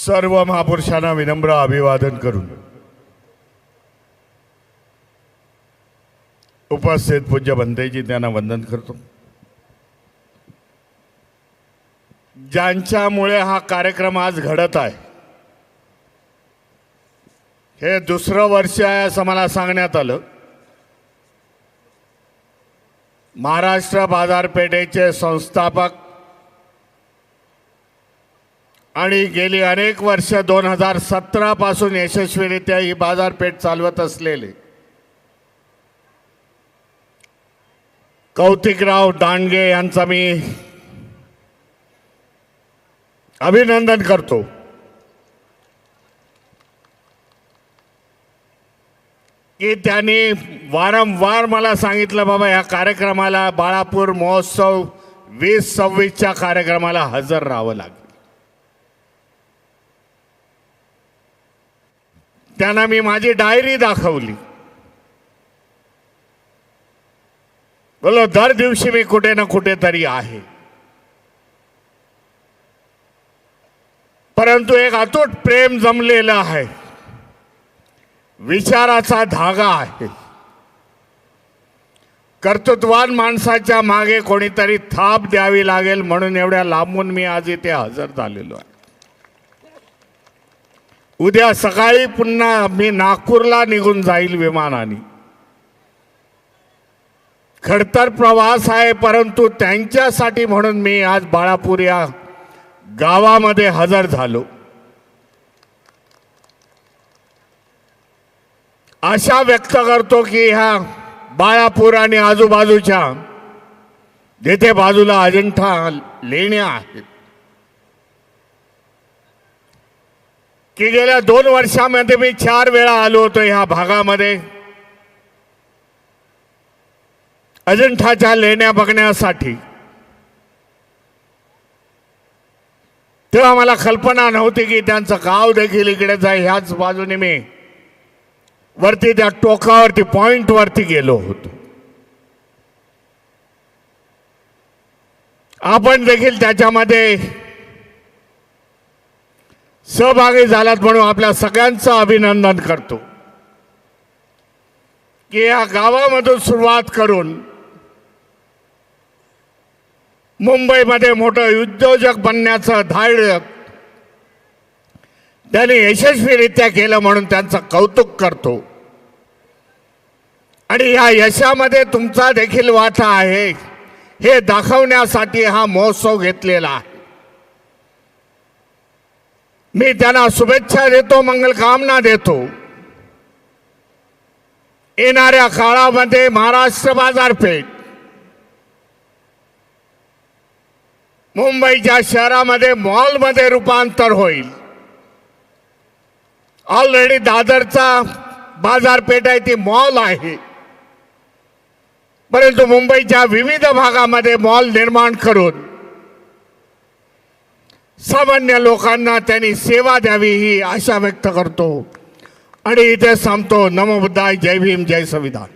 सर्व महापुरुषांना विनम्र अभिवादन करून उपस्थित पूज्य बंधेजी त्यांना वंदन करतो। ज्यांच्यामुळे हा कार्यक्रम आज घडत आहे, हे दुसरं वर्ष आहे असं मला सांगण्यात आलं। महाराष्ट्र बाजारपेठेचे संस्थापक आणि गेली अनेक वर्ष 2017 पासून यशस्वीरित्या ही बाजारपेठ चालवत असलेले कौतिकराव दांडगे यांचा मी अभिनंदन करतो। की त्यांनी वारंवार मला सांगितलं, बाबा या कार्यक्रमाला, बाळापूर महोत्सव 2026च्या कार्यक्रमाला हजर राहावं लागेल। त्यांना मी माझी डायरी दाखवली, बोलो दर दिवशी मी कुठे ना कुठे तरी आहे, परंतु एक अतूट प्रेम जमलेलं आहे, विचाराचा धागा आहे। कर्तृत्ववान माणसाच्या मागे कोणीतरी थाप द्यावी लागेल म्हणून एवढ्या लांबून मी आज इथे हजर झालेलो आहे। उद्या सकाळी पुन्हा मी नागपूरला निघून जाईल विमानाने। खडतर प्रवास आहे, परंतु त्यांच्यासाठी म्हणून मी आज बाळापूर या गावामध्ये हजर झालो। आशा व्यक्त करतो की ह्या बाळापूर आणि आजूबाजूच्या जिथे बाजूला अजिंठा लेण्या आहेत, की गेल्या 2 वर्षांमध्ये मी 4 वेळा आलो होतो ह्या भागामध्ये अजिंठाच्या लेण्या बघण्यासाठी। तेव्हा मला कल्पना नव्हती की त्यांचं गाव देखील इकडे जाईल। ह्याच बाजूने मी वरती त्या टोकावरती पॉइंट वरती गेलो होतो। आपण देखील त्याच्यामध्ये सहभागी झालात म्हणून आपल्या सगळ्यांचं अभिनंदन करतो। की या गावामधून सुरुवात करून मुंबईमध्ये मोठं उद्योजक बनण्याचं धाडस त्यांनी यशस्वीरित्या केलं म्हणून त्यांचं कौतुक करतो। आणि या यशामध्ये तुमचा देखील वाटा आहे हे दाखवण्यासाठी हा महोत्सव घेतलेला आहे। मी त्यांना शुभेच्छा देतो, मंगलकामना देतो। येणाऱ्या काळामध्ये महाराष्ट्र बाजारपेठ मुंबईच्या शहरामध्ये मॉलमध्ये रूपांतर होईल। ऑलरेडी दादरचा बाजारपेठ आहे ती मॉल आहे, परंतु मुंबईच्या विविध भागामध्ये मॉल निर्माण करून सामान्य लोकांना त्यांनी सेवा द्यावी ही आशा व्यक्त करतो आणि इथे थांबतो। नमो बुद्धाय, जय भीम, जय संविधान।